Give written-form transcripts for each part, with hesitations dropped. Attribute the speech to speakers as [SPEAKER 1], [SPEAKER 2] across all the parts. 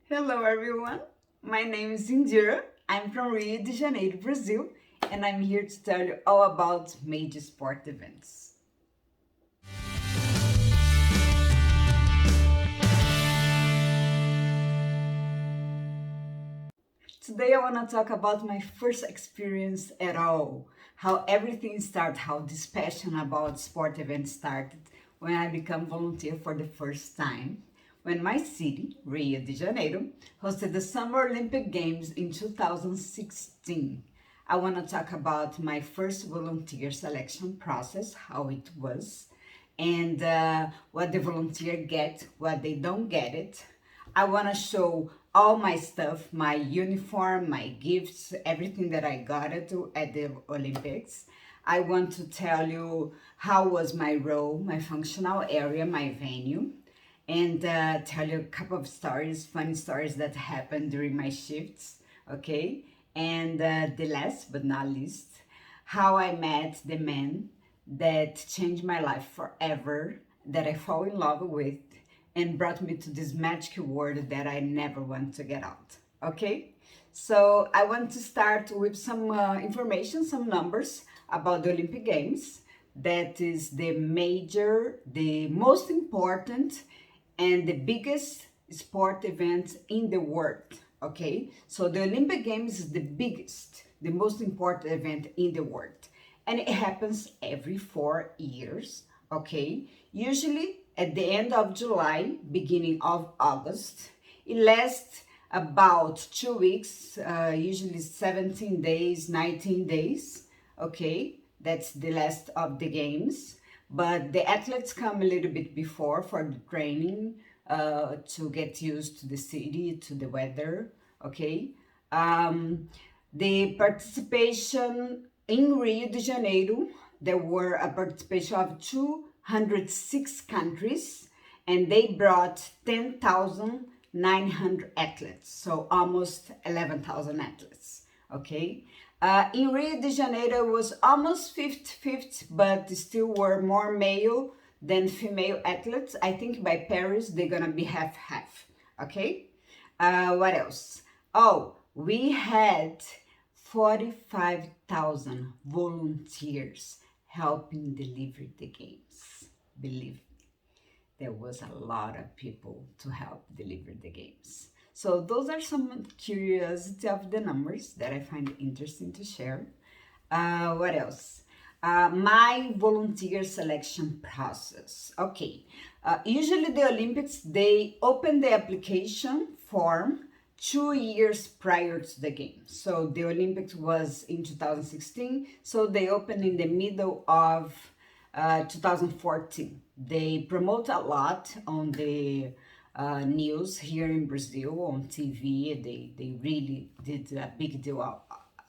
[SPEAKER 1] Hello everyone, my name is Indira. I'm from Rio de Janeiro, Brazil, and I'm here to tell you all about major sport events. Today I want to talk about my first experience at all, how everything started, how this passion about sport events started when I became volunteer for the first time. When my city, Rio de Janeiro, hosted the Summer Olympic Games in 2016. I want to talk about my first volunteer selection process, how it was, and what the volunteer get, what they don't get it. I want to show all my stuff, my uniform, my gifts, everything that I got at the Olympics. I want to tell you how was my role, my functional area, my venue, and tell you a couple of stories, funny stories that happened during my shifts, okay? And the last but not least, how I met the man that changed my life forever, that I fall in love with, and brought me to this magical world that I never want to get out, okay? So I want to start with some information, some numbers about the Olympic Games. That is the most important and the biggest sport event in the world, okay? So the Olympic Games is the biggest, the most important event in the world. And it happens every 4 years, okay? Usually at the end of July, beginning of August. It lasts about 2 weeks, usually 17 days, 19 days, okay? That's the last of the games. But the athletes come a little bit before for the training to get used to the city, to the weather, okay? The participation in Rio de Janeiro, there were a participation of 206 countries, and they brought 10,900 athletes, so almost 11,000 athletes, okay? In Rio de Janeiro, it was almost 50-50, but still were more male than female athletes. I think by Paris, they're gonna be half-half, okay? What else? Oh, we had 45,000 volunteers helping deliver the games. Believe me, there was a lot of people to help deliver the games. So those are some curiosity of the numbers that I find interesting to share. What else? My volunteer selection process. Okay, usually the Olympics, they open the application form 2 years prior to the game. So the Olympics was in 2016, so they opened in the middle of 2014. They promote a lot on the news here in Brazil on TV. They really did a big deal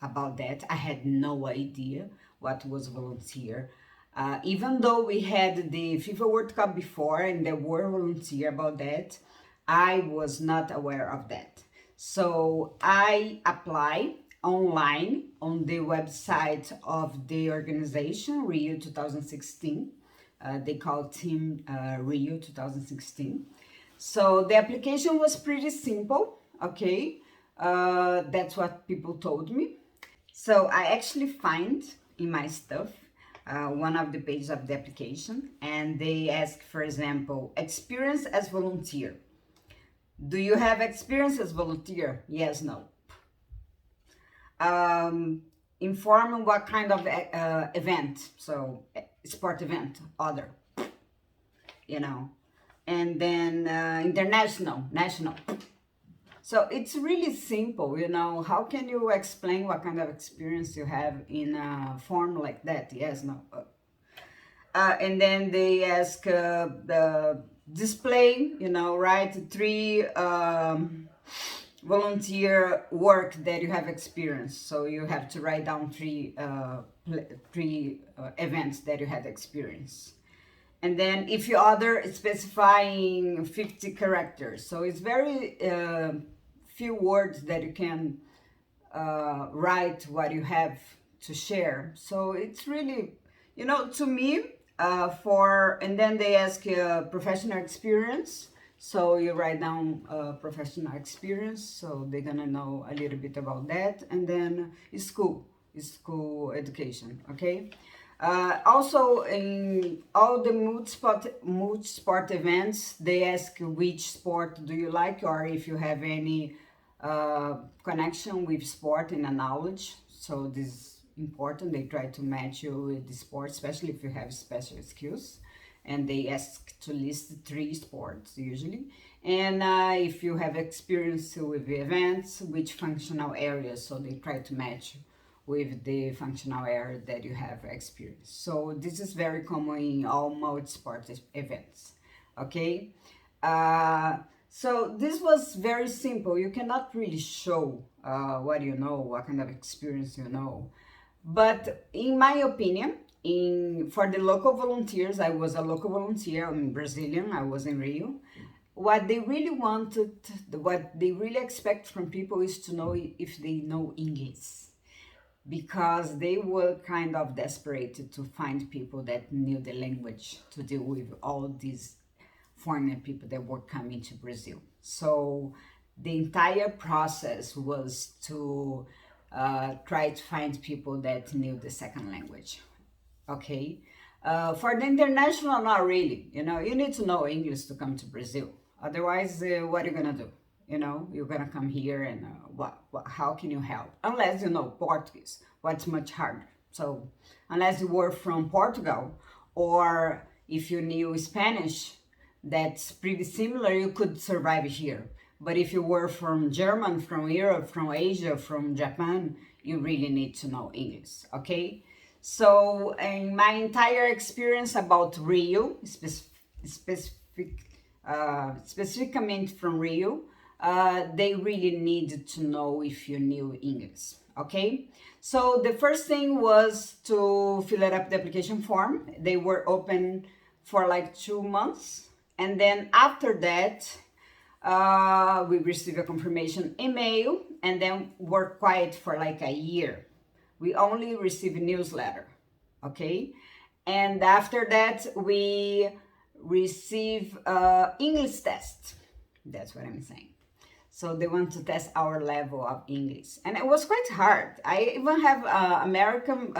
[SPEAKER 1] about that. I had no idea what was volunteer. Even though we had the FIFA World Cup before and there were volunteer about that, I was not aware of that. So I apply online on the website of the organization Rio 2016. They call Team Rio 2016. So the application was pretty simple, okay? That's what people told me. So I actually find in my stuff one of the pages of the application, and they ask, for example, experience as volunteer. Do you have experience as volunteer? Yes, no. Inform what kind of event, so sport event, other, you know, and then international, national. So it's really simple, you know. How can you explain what kind of experience you have in a form like that? Yes, no. And then they ask the display, you know, right? Three volunteer work that you have experienced. So you have to write down three events that you had experience. And then if you other specifying 50 characters. So it's very few words that you can write what you have to share. So it's really, you know, to me, and then they ask professional experience. So you write down professional experience, so they're gonna know a little bit about that, and then school education, okay? Also, in all the multi-sport events, they ask which sport do you like, or if you have any connection with sport and a knowledge. So this is important. They try to match you with the sport, especially if you have special skills. And they ask to list 3 sports usually. And if you have experience with the events, which functional areas. So they try to match with the functional area that you have experience. So this is very common in all multi-sport events, okay? So this was very simple. You cannot really show what you know, what kind of experience you know. But in my opinion, for the local volunteers, I was a local volunteer, I'm Brazilian, I was in Rio. What they really wanted, what they really expect from people is to know if they know English, because they were kind of desperate to find people that knew the language to deal with all these foreign people that were coming to Brazil. So the entire process was to try to find people that knew the second language, okay? For the international, not really. You know, you need to know English to come to Brazil. Otherwise, what are you gonna do? You know, you're gonna come here and how can you help? Unless you know Portuguese, what's much harder. So, unless you were from Portugal, or if you knew Spanish, that's pretty similar, you could survive here. But if you were from German, from Europe, from Asia, from Japan, you really need to know English, okay? So, in my entire experience about Rio, specifically from Rio, they really needed to know if you knew English, okay? So the first thing was to fill up the application form. They were open for like 2 months. And then after that, we received a confirmation email, and then were quiet for like a year. We only received a newsletter, okay? And after that, we receive English test. That's what I'm saying. So they want to test our level of English. And it was quite hard. I even have American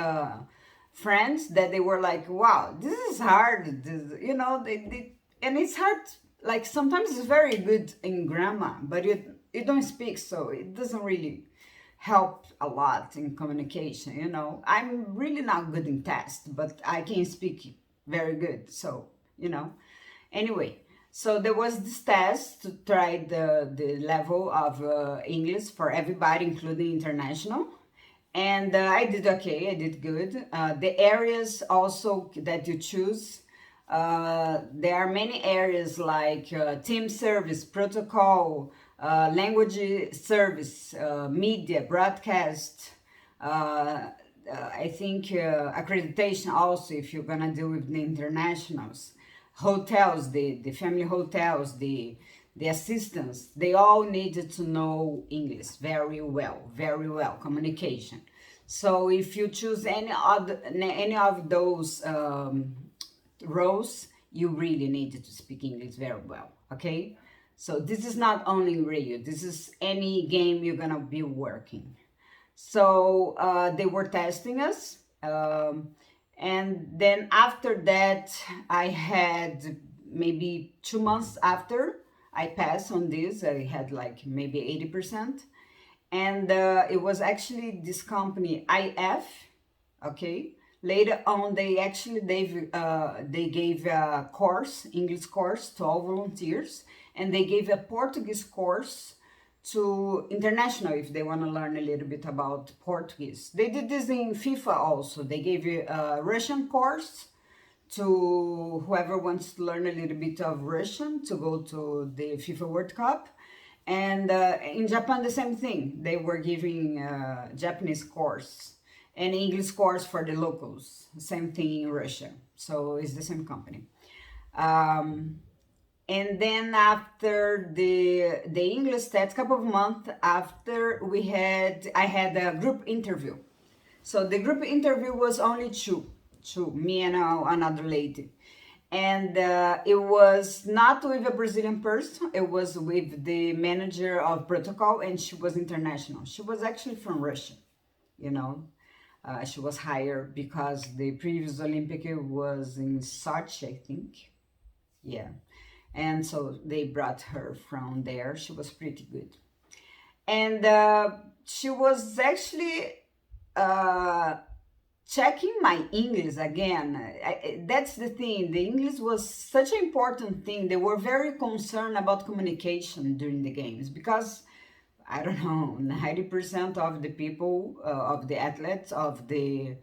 [SPEAKER 1] friends that they were like, wow, this is hard. You know, and it's hard. Like sometimes it's very good in grammar, but you don't speak, so it doesn't really help a lot in communication, you know. I'm really not good in tests, but I can speak very good. So, you know, anyway. So there was this test to try the level of English for everybody, including international. And I did okay, I did good. The areas also that you choose, there are many areas like team service, protocol, language service, media, broadcast, I think accreditation also if you're gonna deal with the internationals. Hotels, the family hotels, the assistants, they all needed to know English very well, communication. So if you choose any of those roles, you really needed to speak English very well, okay? So this is not only Rio, this is any game you're gonna be working. So they were testing us. And then after that, I had maybe 2 months after I passed on this, I had like maybe 80%. And it was actually this company, IF, okay? Later on, they gave a course, English course to all volunteers, and they gave a Portuguese course to international if they want to learn a little bit about Portuguese. They did this in FIFA also. They gave you a Russian course to whoever wants to learn a little bit of Russian to go to the FIFA World Cup. And in Japan, the same thing. They were giving Japanese course and English course for the locals. Same thing in Russia. So it's the same company. And then after the English test, couple of months after, I had a group interview. So the group interview was only two, me and another lady. And it was not with a Brazilian person, it was with the manager of protocol, and she was international. She was actually from Russia, you know. She was hired because the previous Olympic was in Sochi, I think. Yeah. And so they brought her from there. She was pretty good. And she was actually uh, checking my English again. That's the thing. The English was such an important thing. They were very concerned about communication during the games because I don't know, 90% of the people, of the athletes, of the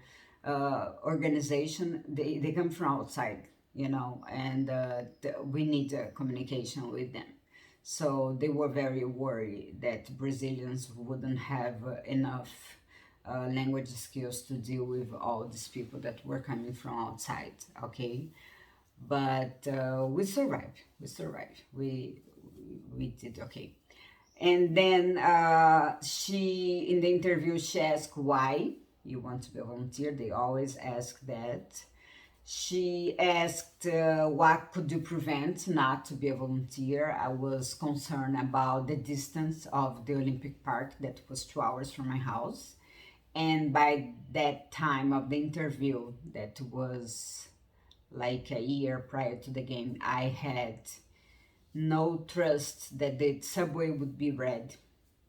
[SPEAKER 1] organization, they come from outside, you know, and we need communication with them. So they were very worried that Brazilians wouldn't have enough language skills to deal with all these people that were coming from outside, okay? But we survived. We survived. We did okay. And then she, in the interview, she asked why you want to be a volunteer. They always ask that. She asked what could you prevent not to be a volunteer. I was concerned about the distance of the Olympic Park that was 2 hours from my house. And by that time of the interview, that was like a year prior to the game, I had no trust that the subway would be red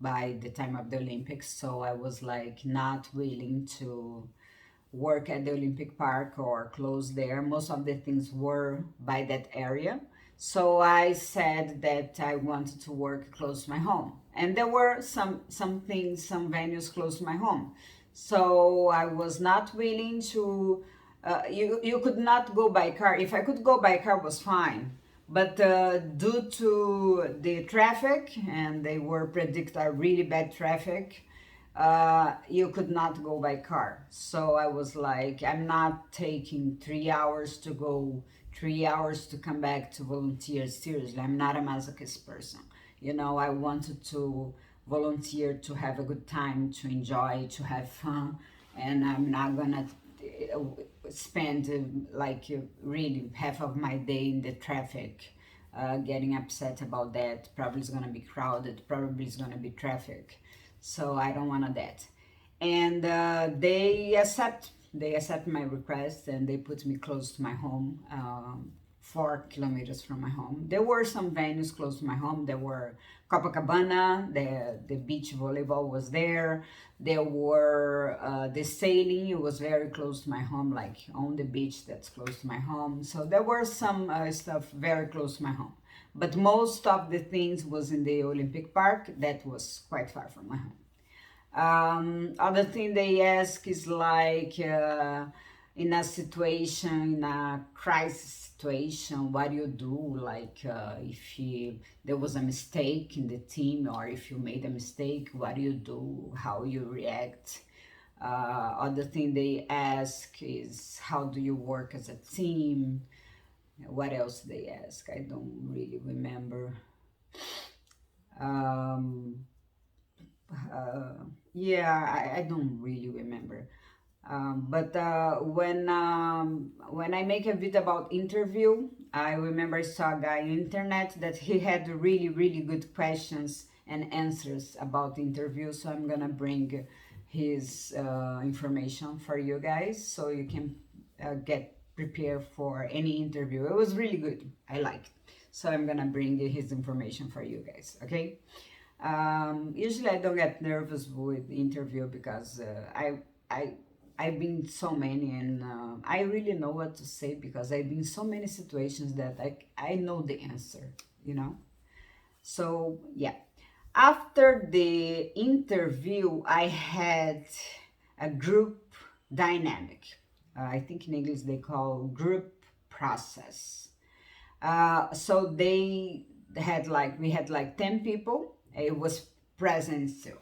[SPEAKER 1] by the time of the Olympics. So I was like not willing to work at the Olympic Park or close there. Most of the things were by that area. So I said that I wanted to work close to my home. And there were some things, some venues close to my home. So I was not willing to, you could not go by car. If I could go by car was fine. But due to the traffic, and they were predict a really bad traffic, you could not go by car. So I was like, I'm not taking 3 hours to go, 3 hours to come back to volunteer. Seriously, I'm not a masochist person. You know, I wanted to volunteer to have a good time, to enjoy, to have fun, and I'm not gonna spend really half of my day in the traffic, getting upset about that. Probably it's gonna be crowded, probably it's gonna be traffic, so I don't want that. And they accept my request, and they put me close to my home, 4 kilometers from my home. There were some venues close to my home. There were Copacabana, the beach volleyball was there. There were the sailing, it was very close to my home, like on the beach that's close to my home. So there were some stuff very close to my home. But most of the things was in the Olympic Park, that was quite far from my home. Other thing they ask is like in a situation, in a crisis situation, what do you do? Like if there was a mistake in the team, or if you made a mistake, what do you do? How you react? Other thing they ask is how do you work as a team? What else they ask? I don't really remember. Um, yeah, I don't really remember. But when I make a video about interview, I remember I saw a guy on internet that he had really really good questions and answers about interview. So I'm gonna bring his information for you guys, so you can get prepared for any interview. It was really good. I liked. So I'm gonna bring his information for you guys. Okay. Usually I don't get nervous with interview because I I've been so many, and I really know what to say because I've been so many situations that I know the answer, you know. So yeah, after the interview I had a group dynamic. I think in English they call group process. So they had like we had like 10 people. It was present still.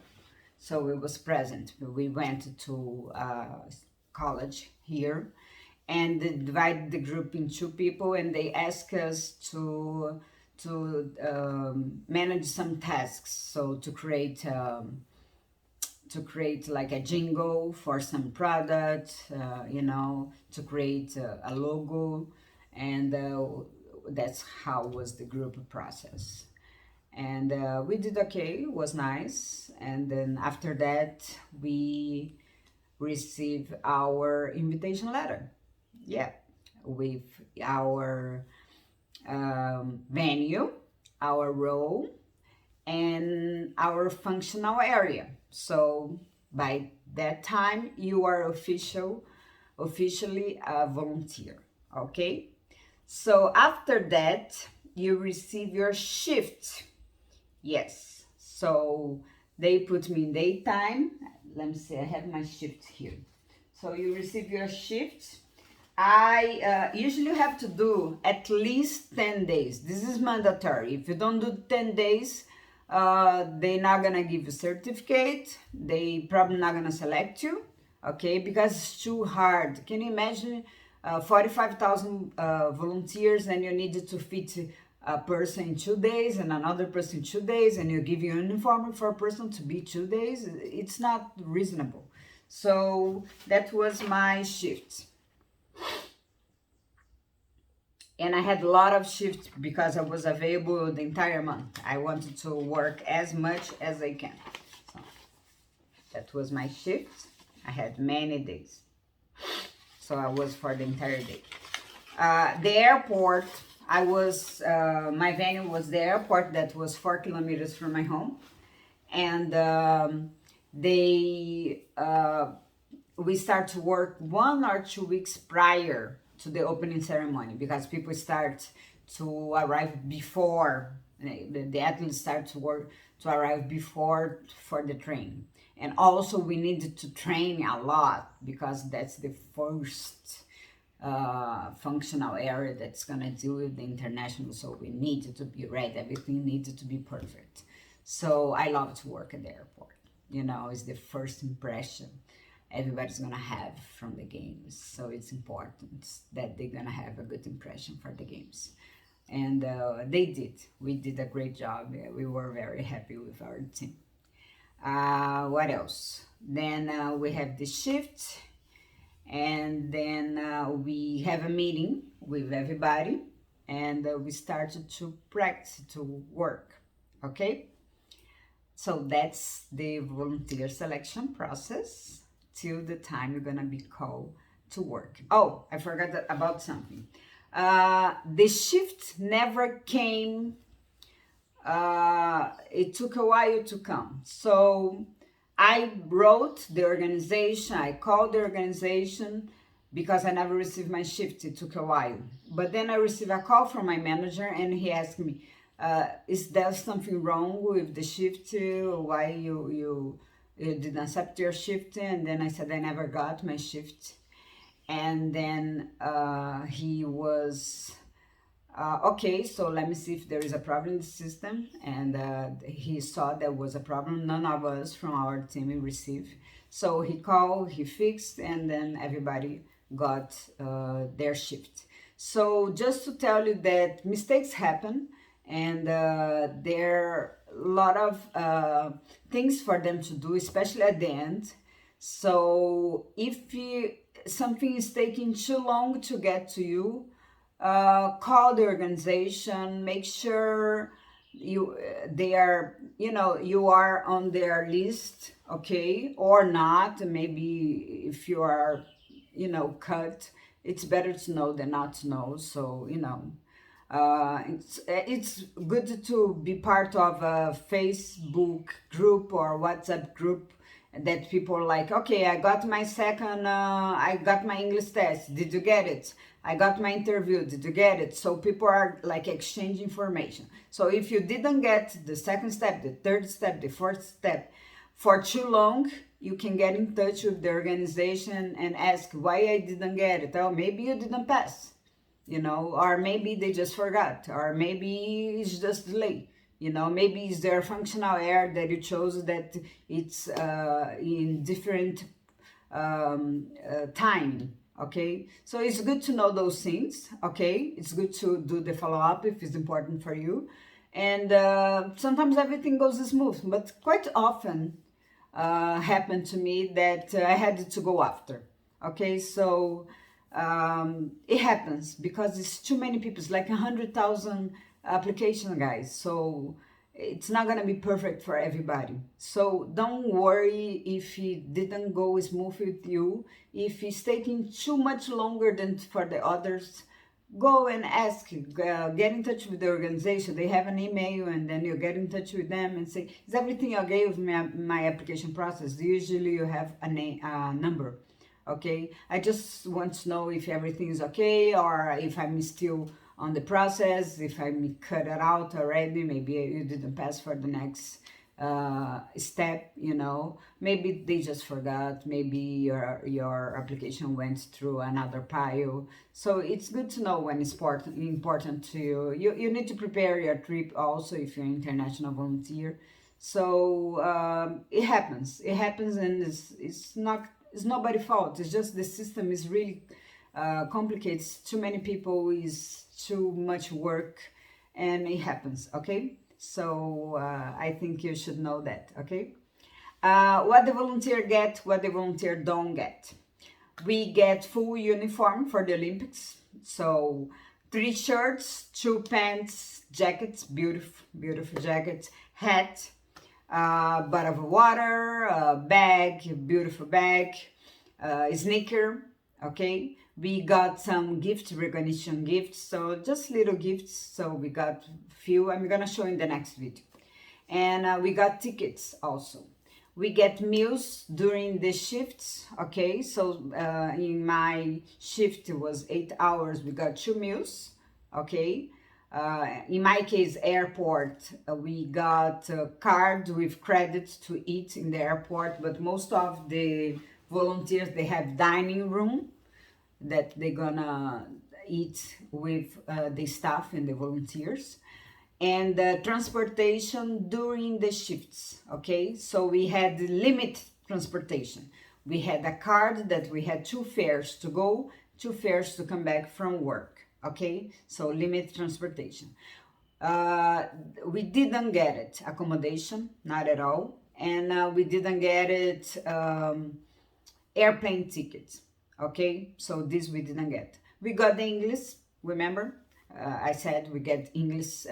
[SPEAKER 1] So it was present. We went to college here, and they divided the group in two people, and they asked us to manage some tasks. So to create like a jingle for some product, to create a logo, And that's how was the group process. And we did okay, it was nice. And then after that, we received our invitation letter. Yeah, with our venue, our role, and our functional area. So by that time, you are officially a volunteer. Okay. So after that, you receive your shift. Yes. So they put me in daytime. Let me see. I have my shift here. So you receive your shift. I usually have to do at least 10 days. This is mandatory. If you don't do 10 days, they're not gonna give you certificate. They probably not gonna select you, okay? Because it's too hard. Can you imagine 45,000 volunteers and you need to fit a person in 2 days and another person in 2 days, and you give your uniform for a person to be 2 days? It's not reasonable. So that was my shift. And I had a lot of shifts because I was available the entire month. I wanted to work as much as I can. So that was my shift. I had many days. So I was for the entire day. The airport, my venue was the airport that was 4 kilometers from my home. And we start to work 1 or 2 weeks prior to the opening ceremony, because people start to arrive before, the athletes start to arrive before for the training. And also we needed to train a lot because that's the first functional area that's gonna deal with the international. So we needed to be ready. Everything needed to be perfect. So I love to work at the airport. It's the first impression everybody's gonna have from the games. So it's important that they're gonna have a good impression for the games. And they did. We did a great job. We were very happy with our team. What else? Then we have the shift, and then we have a meeting with everybody, and we started to practice, to work. Okay? So that's the volunteer selection process till the time you're gonna be called to work. Oh, I forgot about something. The shift never came. It took a while to come. So I wrote the organization, I called the organization because I never received my shift. It took a while. But then I received a call from my manager and he asked me, is there something wrong with the shift? Why you didn't accept your shift? And then I said I never got my shift. And then he was okay, so let me see if there is a problem in the system. And he saw there was a problem. None of us from our team received. So he called, he fixed, and then everybody got their shift. So just to tell you that mistakes happen, and there are a lot of things for them to do, especially at the end. So if something is taking too long to get to you, call the organization, make sure you are on their list, okay, or not. Maybe if you are cut, it's better to know than not to know. So it's good to be part of a Facebook group or WhatsApp group that people are like, okay, I got my English test, did you get it? I got my interview, did you get it? So people are like exchanging information. So if you didn't get the second step, the third step, the fourth step for too long, you can get in touch with the organization and ask why I didn't get it. Oh, maybe you didn't pass, or maybe they just forgot, or maybe it's just delay. Maybe it's their functional area that you chose that it's in different time. Okay, so it's good to know those things. Okay, it's good to do the follow-up if it's important for you. And sometimes everything goes smooth, but quite often happened to me that I had to go after. Okay, so It happens because it's too many people. It's like 100,000 application, guys. So it's not gonna be perfect for everybody. So don't worry if it didn't go smooth with you. If it's taking too much longer than for the others, go and ask, get in touch with the organization. They have an email, and then you get in touch with them and say, is everything okay with my application process? Usually you have a name, number. Okay, I just want to know if everything is okay, or if I'm still on the process, if I'm cut it out already, maybe you didn't pass for the next step, you know. Maybe they just forgot, maybe your application went through another pile. So it's good to know when it's important to you. You need to prepare your trip also if you're an international volunteer. So it happens, and it's nobody's fault. It's just the system is really complicated. Too many people, is too much work, and it happens. Okay, so I think you should know that. Okay, what the volunteer get, what the volunteer don't get. We get full uniform for the Olympics. So 3 shirts, 2 pants, jackets, beautiful jackets, hat, bottle of water, bag, beautiful bag, sneaker. Okay, we got some gift recognition gifts, so just little gifts. So we got few. I'm gonna show in the next video, and we got tickets also. We get meals during the shifts. Okay, so in my shift it was 8 hours. We got 2 meals. Okay. In my case, airport, we got a card with credits to eat in the airport, but most of the volunteers, they have dining room that they're gonna eat with the staff and the volunteers, and transportation during the shifts. Okay, so we had limit transportation. We had a card that we had 2 fares to go, 2 fares to come back from work. Okay, so limit transportation. We didn't get it accommodation, not at all, and we didn't get it airplane tickets. Okay, so this we didn't get. We got the English, remember, I said we get English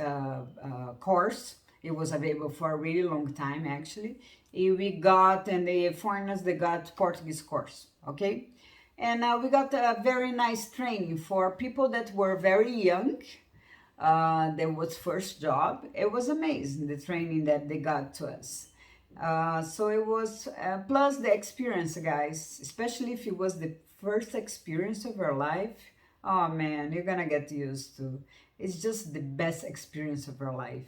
[SPEAKER 1] course. It was available for a really long time, actually. We got, and the foreigners, they got Portuguese course. Okay, and we got a very nice training for people that were very young. There was first job. It was amazing, the training that they got to us. So it was, plus the experience, guys, especially if it was the first experience of your life. Oh man, you're gonna get used to. It's just the best experience of your life.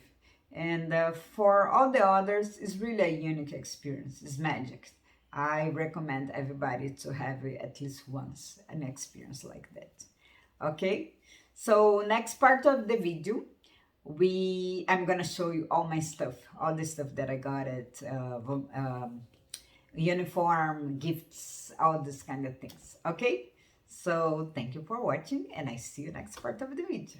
[SPEAKER 1] And for all the others, it's really a unique experience. It's magic. I recommend everybody to have at least once an experience like that. Okay, so next part of the video, I'm gonna show you all my stuff, all the stuff that I got at uniform, gifts, all this kind of things. Okay, so thank you for watching, and I see you next part of the video.